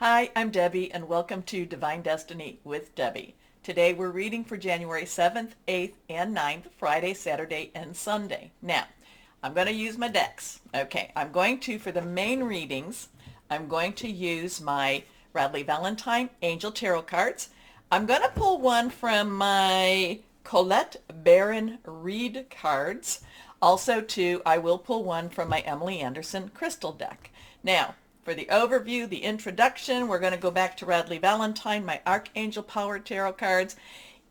Hi, I'm Debbie, and welcome to Divine Destiny with Debbie. Today we're reading for January 7th, 8th, and 9th, Friday, Saturday, and Sunday. Now, I'm going to use my decks. Okay, for the main readings, I'm going to use my Radley Valentine Angel Tarot cards. I'm going to pull one from my Colette Baron Reed cards. Also, too, I will pull one from my Emily Anderson crystal deck. Now, for the overview, the introduction, we're going to go back to Radley Valentine, my Archangel Power Tarot cards,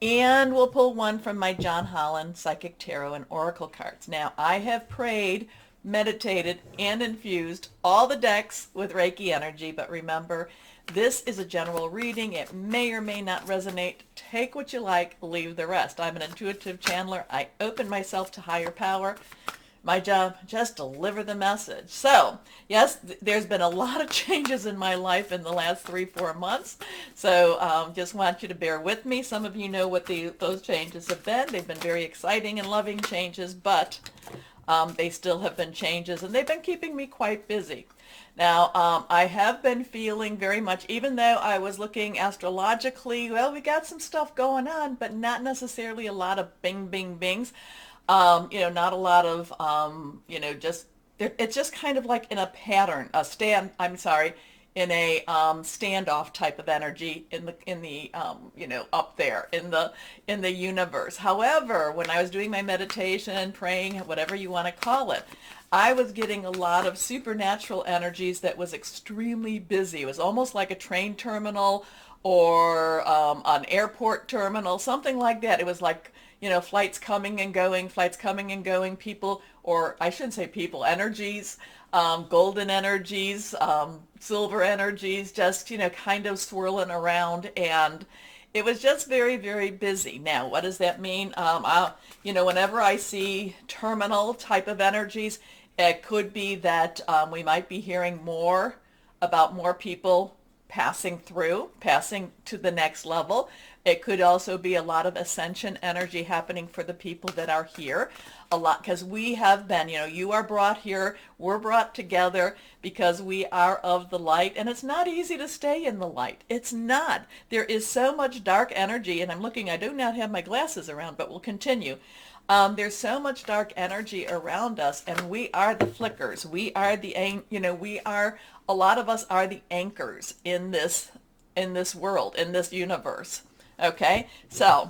and we'll pull one from my John Holland Psychic Tarot and Oracle cards. Now, I have prayed, meditated, and infused all the decks with Reiki energy, but remember, this is a general reading. It may or may not resonate. Take what you like, leave the rest. I'm an intuitive channeler. I open myself to higher power. My job, just deliver the message. So, yes, there's been a lot of changes in my life in the last 3-4 months. So, just want you to bear with me. Some of you know what those changes have been. They've been very exciting and loving changes, but they still have been changes, and they've been keeping me quite busy. Now, I have been feeling very much, even though I was looking astrologically, well, we got some stuff going on, but not necessarily a lot of bing, bing, bings. Not a lot of, it's just kind of like in a pattern, in a standoff type of energy up there in the universe. However, when I was doing my meditation, praying, whatever you want to call it, I was getting a lot of supernatural energies that was extremely busy. It was almost like a train terminal or an airport terminal, something like that. It was like, flights coming and going, people, or I shouldn't say people, energies, golden energies, silver energies, just, kind of swirling around. And it was just very, very busy. Now, what does that mean? Whenever I see terminal type of energies, it could be that we might be hearing more about more people passing to the next level. It could also be a lot of ascension energy happening for the people that are here. A lot, because we have been, you are brought here, we're brought together because we are of the light, and it's not easy to stay in the light. It's not. There is so much dark energy, and I do not have my glasses around, but we'll continue. There's so much dark energy around us, and we are the flickers. A lot of us are the anchors in this world, in this universe. Okay, so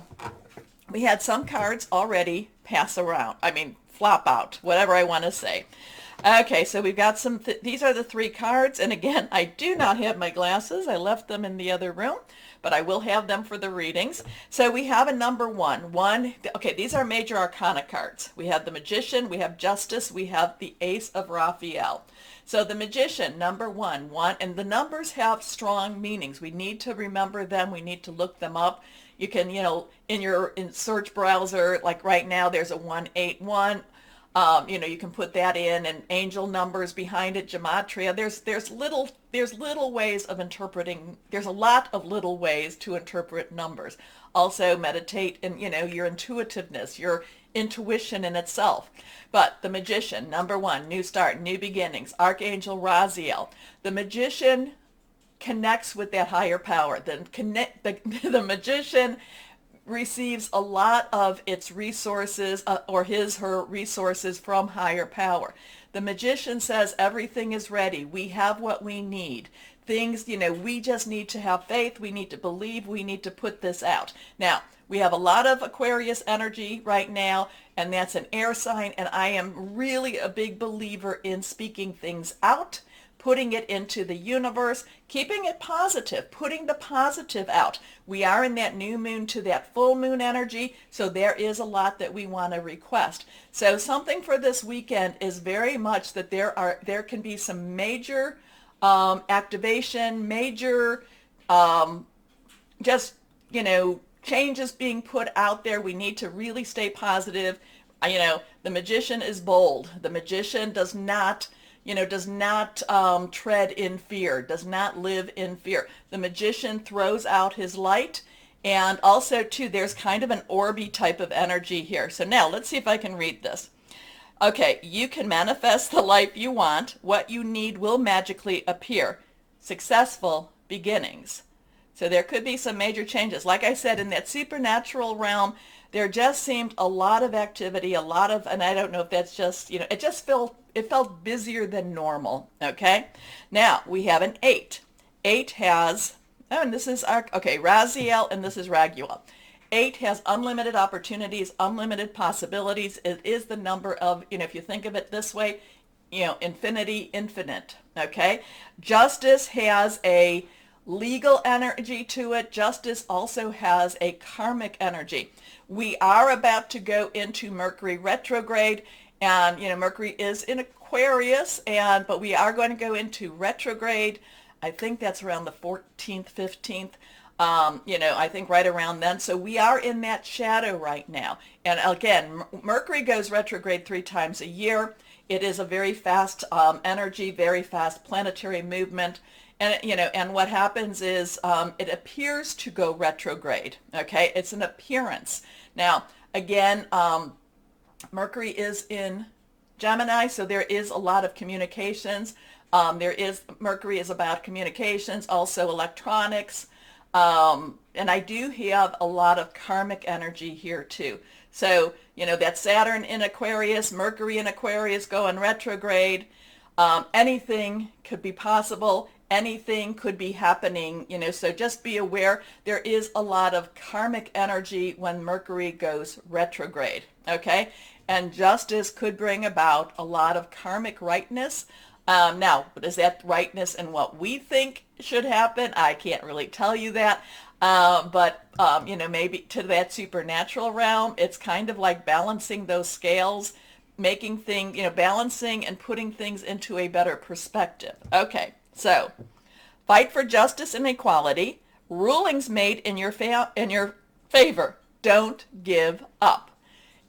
we had some cards already flop out, whatever I want to say. Okay, so we've got these are the 3 cards, and again, I do not have my glasses. I left them in the other room, but I will have them for the readings. So we have a number 1. Okay, these are major arcana cards. We have the Magician, we have Justice, we have the Ace of Raphael. So the Magician, number 1, and the numbers have strong meanings. We need to remember them. We need to look them up. You can, in search browser, like right now, there's a 181. You can put that in, and angel numbers behind it, gematria. There's little ways of interpreting. There's a lot of little ways to interpret numbers. Also meditate in, your intuitiveness, your intuition in itself. But the Magician, number 1, new start, new beginnings, Archangel Raphael. The Magician connects with that higher power. The Magician receives a lot of its resources or her resources from higher power. The Magician says everything is ready. We have what we need. Things, we just need to have faith. We need to believe. We need to put this out. Now, we have a lot of Aquarius energy right now, and that's an air sign, and I am really a big believer in speaking things out, putting it into the universe, keeping it positive, putting the positive out. We are in that new moon to that full moon energy, so there is a lot that we want to request. So something for this weekend is very much that there can be some major activation, major changes being put out there. We need to really stay positive. The Magician is bold. The Magician does not tread in fear, does not live in fear. The Magician throws out his light, and also, too, there's kind of an orby type of energy here. So now, let's see if I can read this. Okay, you can manifest the life you want. What you need will magically appear. Successful, beginnings. So there could be some major changes. Like I said, in that supernatural realm, there just seemed a lot of activity, a lot of, and I don't know if that's just, it felt busier than normal, okay? Now, we have an 8. 8 has, oh, and this is Raziel, and this is Raguel. 8 has unlimited opportunities, unlimited possibilities. It is the number of, if you think of it this way, infinity, infinite, okay? Justice has a legal energy to it. Justice also has a karmic energy. We are about to go into Mercury retrograde, and Mercury is in Aquarius, but we are going to go into retrograde. I think that's around the 14th, 15th. I think right around then. So we are in that shadow right now. And again, Mercury goes retrograde 3 times a year. It is a very fast energy, very fast planetary movement. And, and what happens is it appears to go retrograde, okay? It's an appearance. Now, again, Mercury is in Gemini, so there is a lot of communications. Mercury is about communications, also electronics. And I do have a lot of karmic energy here too. So, that Saturn in Aquarius, Mercury in Aquarius going retrograde, anything could be possible. Anything could be happening, so just be aware there is a lot of karmic energy when Mercury goes retrograde, okay? And justice could bring about a lot of karmic rightness. Now, is that rightness in what we think should happen? I can't really tell you that. But maybe to that supernatural realm, it's kind of like balancing those scales, making things, balancing and putting things into a better perspective. Okay. So, fight for justice and equality. Rulings made in your favor. Don't give up.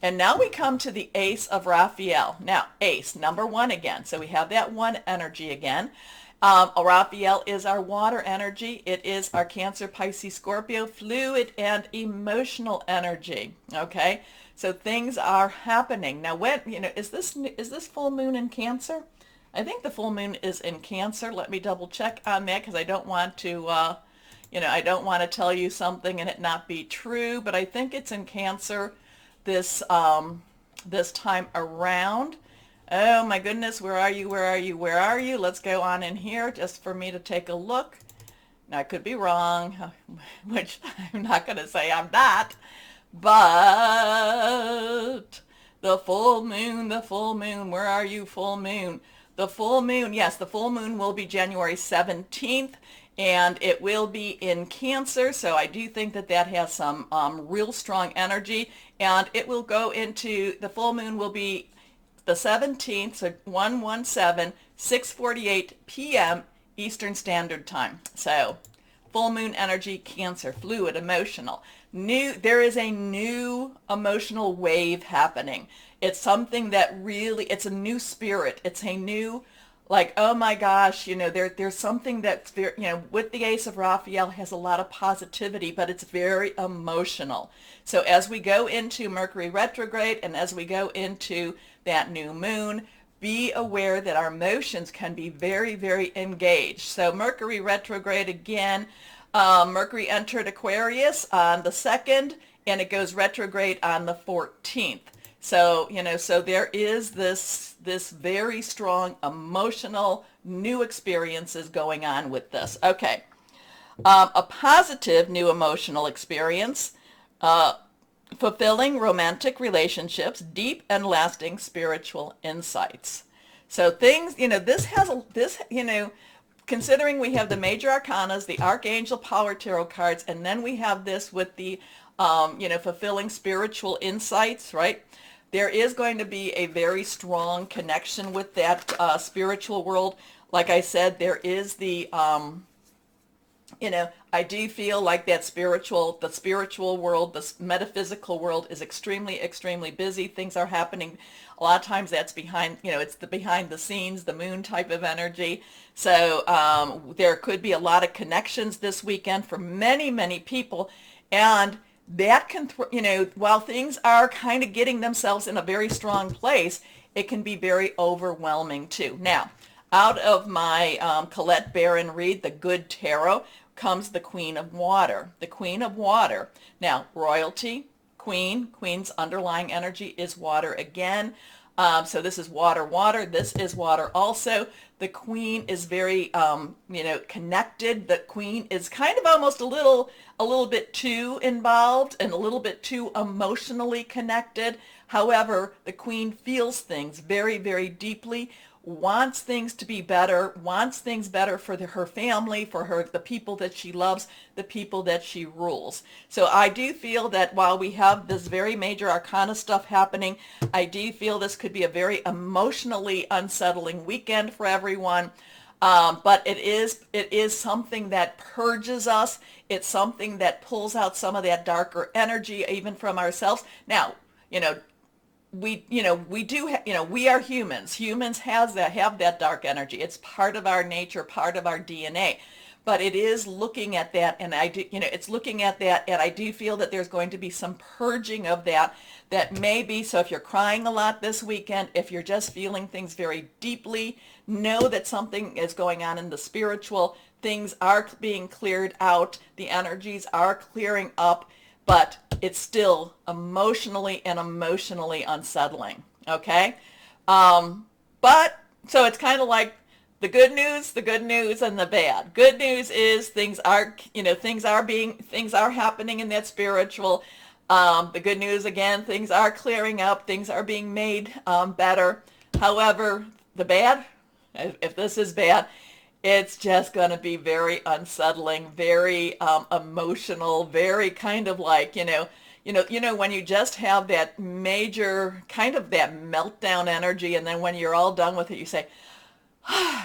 And now we come to the Ace of Raphael. Now, Ace, number 1 again. So we have that 1 energy again. Raphael is our water energy. It is our Cancer, Pisces, Scorpio, fluid and emotional energy. Okay, so things are happening. Now, when is this full moon in Cancer? I think the full moon is in Cancer. Let me double check on that because I don't want to, I don't want to tell you something and it not be true. But I think it's in Cancer this time around. Oh my goodness, where are you? Where are you? Where are you? Let's go on in here just for me to take a look. Now I could be wrong, which I'm not going to say I'm not. But the full moon, where are you, full moon? The full moon, yes, the full moon will be January 17th, and it will be in Cancer, so I do think that that has some real strong energy, and it will go into, the full moon will be the 17th, so 117, 6:48 p.m. Eastern Standard Time. So, full moon energy, Cancer, fluid, emotional. There is a new emotional wave happening. It's something that really, it's a new spirit. It's a new, like, oh my gosh, there's something that's very, with the Ace of Raphael has a lot of positivity, but it's very emotional. So as we go into Mercury retrograde and as we go into that new moon, be aware that our emotions can be very, very engaged. So Mercury retrograde again, Mercury entered Aquarius on the 2nd, and it goes retrograde on the 14th. So, so there is this very strong emotional new experiences going on with this. Okay. A positive new emotional experience, fulfilling romantic relationships, deep and lasting spiritual insights. So things, considering we have the major arcanas, the Archangel Power Tarot cards, and then we have this with the, fulfilling spiritual insights, right? There is going to be a very strong connection with that spiritual world. Like I said, there is the, I do feel like the spiritual world, the metaphysical world is extremely, extremely busy. Things are happening. A lot of times that's behind, it's the behind the scenes, the moon type of energy. So there could be a lot of connections this weekend for many, many people. And that can, while things are kind of getting themselves in a very strong place, it can be very overwhelming too. Now, Out of my Colette Baron read, The Good Tarot, comes the Queen of Water. The Queen of Water. Now, royalty, queen. Queen's underlying energy is water again. So this is water, water. This is water also. The queen is very, connected. The queen is kind of almost a little bit too involved and a little bit too emotionally connected. However, the queen feels things very, very deeply, wants things to be better, wants things better for her family, for the people that she loves, the people that she rules. So I do feel that while we have this very major arcana stuff happening, I do feel this could be a very emotionally unsettling weekend for everyone. But it is something that purges us. It's something that pulls out some of that darker energy even from ourselves. Now, we are humans. Humans have that dark energy. It's part of our nature, part of our DNA. But it is looking at that, and it's looking at that, and I do feel that there's going to be some purging of that maybe. So if you're crying a lot this weekend, if you're just feeling things very deeply, know that something is going on in the spiritual. Things are being cleared out. The energies are clearing up. But it's still emotionally unsettling, okay? But, so it's kind of like the good news, and the bad. Good news is things are happening in that spiritual. The good news, again, things are clearing up, things are being made better. However, the bad, if this is bad, it's just going to be very unsettling, very emotional, very kind of like, when you just have that major kind of that meltdown energy, and then when you're all done with it, you say,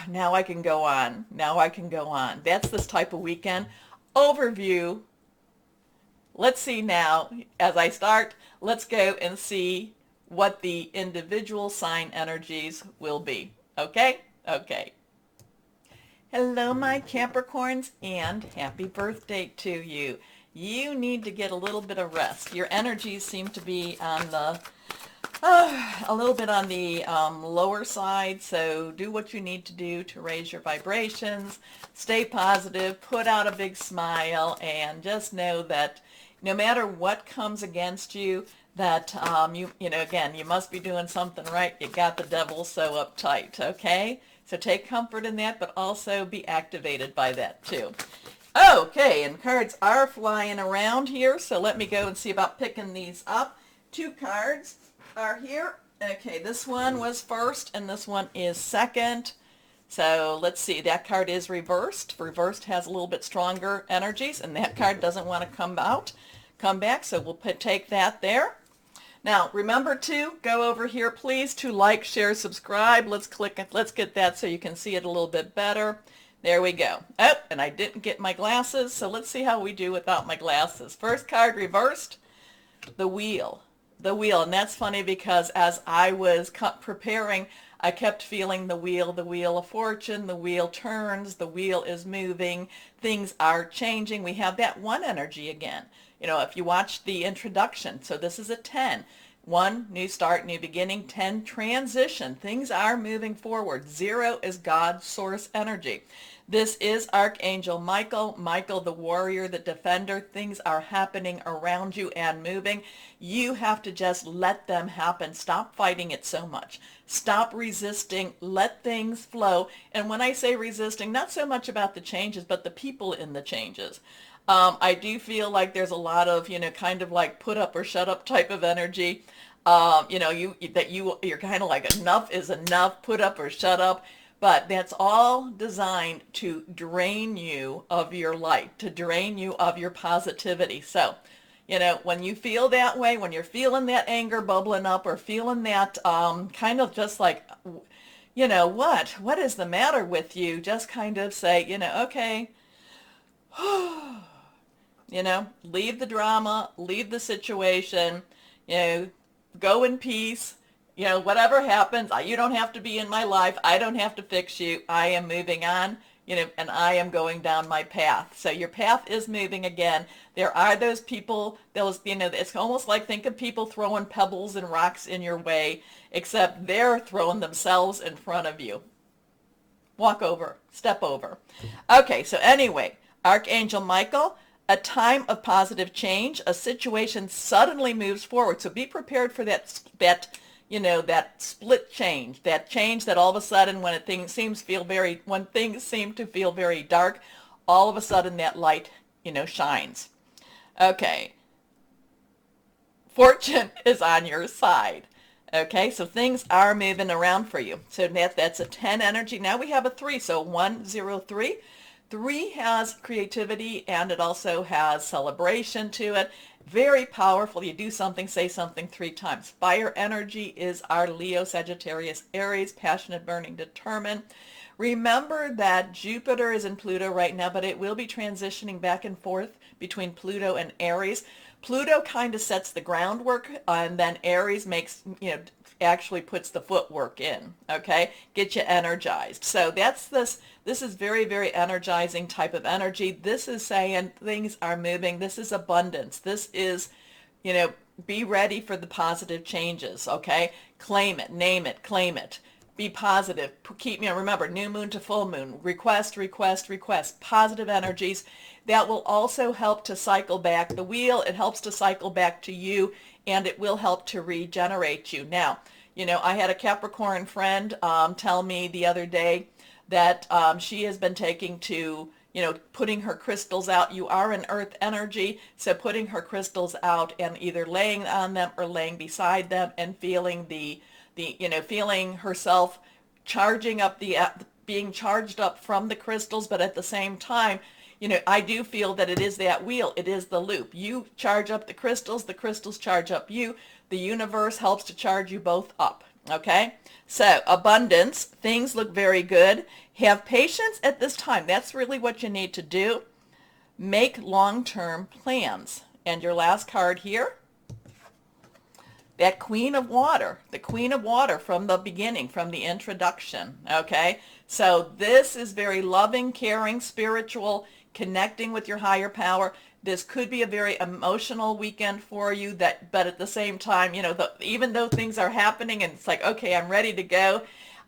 now I can go on. Now I can go on. That's this type of weekend. Overview. Let's see now, as I start, let's go and see what the individual sign energies will be. Okay? Okay. Hello, my Capricorns, and happy birthday to you. You need to get a little bit of rest. Your energies seem to be on the a little bit on the lower side, so do what you need to do to raise your vibrations. Stay positive, put out a big smile, and just know that no matter what comes against you, that again, you must be doing something right. You got the devil so uptight, okay? So take comfort in that, but also be activated by that too. Okay, and cards are flying around here, so let me go and see about picking these up. 2 cards are here. Okay, this one was first, and this one is second. So let's see, that card is reversed. Reversed has a little bit stronger energies, and that card doesn't want to come back, so we'll take that there. Now, remember to go over here, please, to like, share, subscribe. Let's click it. Let's get that so you can see it a little bit better. There we go. Oh, and I didn't get my glasses, so let's see how we do without my glasses. First card reversed, the wheel. The wheel, and that's funny because as I was preparing, I kept feeling the wheel of fortune, the wheel turns, the wheel is moving, things are changing. We have that 1 energy again. If you watch the introduction, so this is a 10. 1, new start, new beginning. 10, transition. Things are moving forward. 0 is God's source energy. This is Archangel Michael. Michael, the warrior, the defender. Things are happening around you and moving. You have to just let them happen. Stop fighting it so much. Stop resisting. Let things flow. And when I say resisting, not so much about the changes, but the people in the changes. I do feel like there's a lot of, kind of like put up or shut up type of energy. You're kind of like enough is enough, put up or shut up. But that's all designed to drain you of your light, to drain you of your positivity. So, when you feel that way, when you're feeling that anger bubbling up or feeling that kind of just like, what is the matter with you? Just kind of say, okay, leave the drama, leave the situation, go in peace. Whatever happens, you don't have to be in my life. I don't have to fix you. I am moving on, and I am going down my path. So your path is moving again. There are those people, it's almost like, think of people throwing pebbles and rocks in your way, except they're throwing themselves in front of you. walk over, step over. Okay, so anyway, Archangel Michael, a time of positive change, a situation suddenly moves forward. So be prepared for that split change, that change that all of a sudden when things seem to feel very dark, all of a sudden that light, shines. Okay. Fortune is on your side. Okay, so things are moving around for you. So that's a 10 energy. Now we have a 3, so 103. 3 has creativity and it also has celebration to it. Very powerful. You do something, say something 3 times. Fire energy is our Leo, Sagittarius, Aries, passionate, burning, determined. Remember that Jupiter is in Pluto right now, but it will be transitioning back and forth between Pluto and Aries. Pluto kind of sets the groundwork, and then Aries actually puts the footwork in, okay? Get you energized. So this is very, very energizing type of energy. This is saying things are moving. This is abundance. This is, be ready for the positive changes, okay? Claim it, name it, claim it. Be positive. Remember, new moon to full moon. Request, request, request. Positive energies. That will also help to cycle back the wheel. It helps to cycle back to you, and it will help to regenerate you. Now, I had a Capricorn friend tell me the other day that she has been taking to, putting her crystals out. You are an earth energy, so putting her crystals out and either laying on them or laying beside them and feeling feeling herself charging up being charged up from the crystals, but at the same time, I do feel that it is that wheel. It is the loop. You charge up the crystals charge up you. The universe helps to charge you both up. Okay? So, abundance. Things look very good. Have patience at this time. That's really what you need to do. Make long-term plans. And your last card here, that Queen of Water, the Queen of Water from the beginning, from the introduction, okay? So this is very loving, caring, spiritual, connecting with your higher power. This could be a very emotional weekend for you, but at the same time, even though things are happening and it's like, okay, I'm ready to go,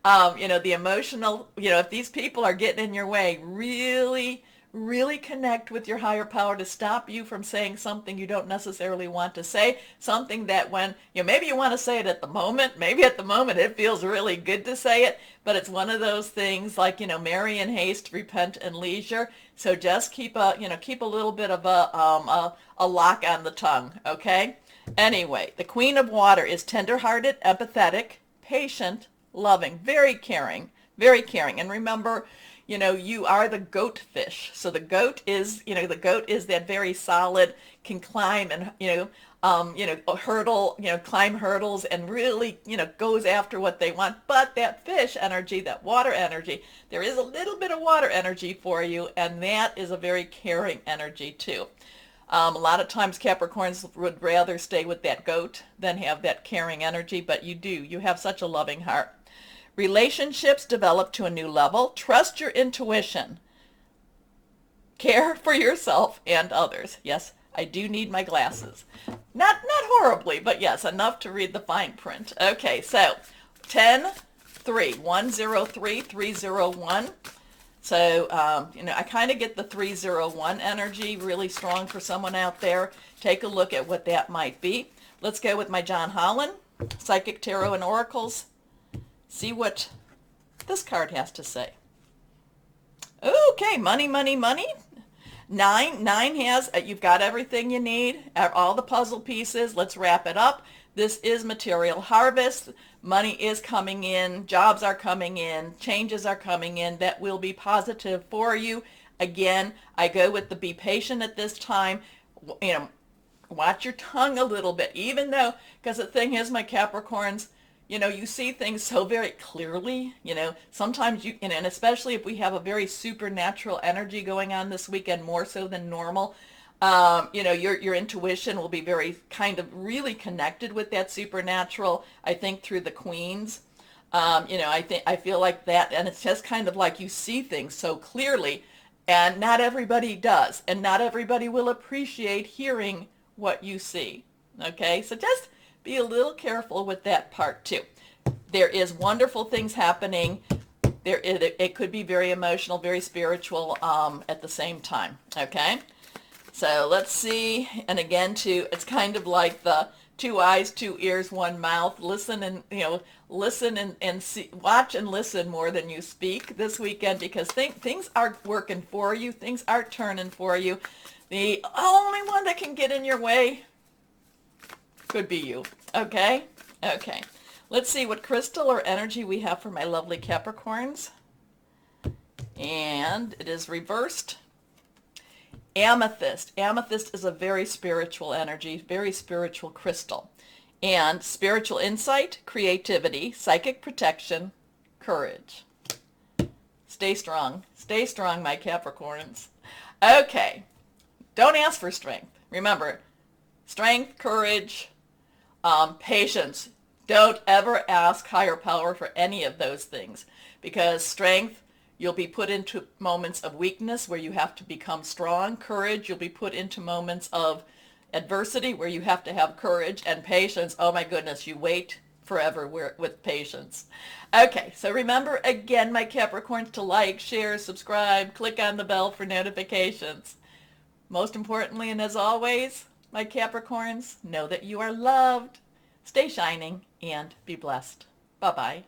the emotional, if these people are getting in your way, really, really connect with your higher power to stop you from saying something you don't necessarily want to say, something that when, maybe you want to say it at the moment, maybe at the moment it feels really good to say it, but it's one of those things like, marry in haste, repent in leisure. So just keep a little bit of a lock on the tongue, okay? Anyway, the Queen of Water is tender-hearted, empathetic, patient, loving, very caring, and remember, you are the goat fish. So the goat is that very solid, can climb and, climb hurdles and really, goes after what they want. But that fish energy, that water energy, there is a little bit of water energy for you, and that is a very caring energy too. A lot of times Capricorns would rather stay with that goat than have that caring energy, but you have such a loving heart. Relationships develop to a new level. Trust your intuition. Care for yourself and others. Yes, I do need my glasses. Not horribly, but yes, enough to read the fine print. Okay, so 10-3, 103, 301. So, I kind of get the 301 energy really strong for someone out there. Take a look at what that might be. Let's go with my John Holland, Psychic Tarot and Oracles. See what this card has to say. Okay, money, money, money. 9 has, you've got everything you need, all the puzzle pieces. Let's wrap it up. This is material harvest. Money is coming in. Jobs are coming in. Changes are coming in that will be positive for you. Again, I go with the be patient at this time. Watch your tongue a little bit, even though, because the thing is, my Capricorns, you see things so very clearly, sometimes and especially if we have a very supernatural energy going on this weekend, more so than normal, your intuition will be very kind of really connected with that supernatural, I think through the queens. I feel like that, and it's just kind of like you see things so clearly, and not everybody does, and not everybody will appreciate hearing what you see. Okay, so just be a little careful with that part too. There is wonderful things happening. it could be very emotional, very spiritual at the same time. Okay, so let's see. And again, too, it's kind of like the two eyes, two ears, one mouth. Listen and listen and see, watch and listen more than you speak this weekend, because things are working for you. Things are turning for you. The only one that can get in your way could be you. Okay? Okay. Let's see what crystal or energy we have for my lovely Capricorns. And it is reversed. Amethyst. Amethyst is a very spiritual energy, very spiritual crystal. And spiritual insight, creativity, psychic protection, courage. Stay strong. Stay strong, my Capricorns. Okay. Don't ask for strength. Remember, strength, courage, patience. Don't ever ask higher power for any of those things, because strength, you'll be put into moments of weakness where you have to become strong. Courage, you'll be put into moments of adversity where you have to have courage. And patience, oh my goodness, you wait forever with patience. Okay, so remember again, my Capricorns, to like, share, subscribe, click on the bell for notifications. Most importantly, and as always, my Capricorns, know that you are loved. Stay shining and be blessed. Bye-bye.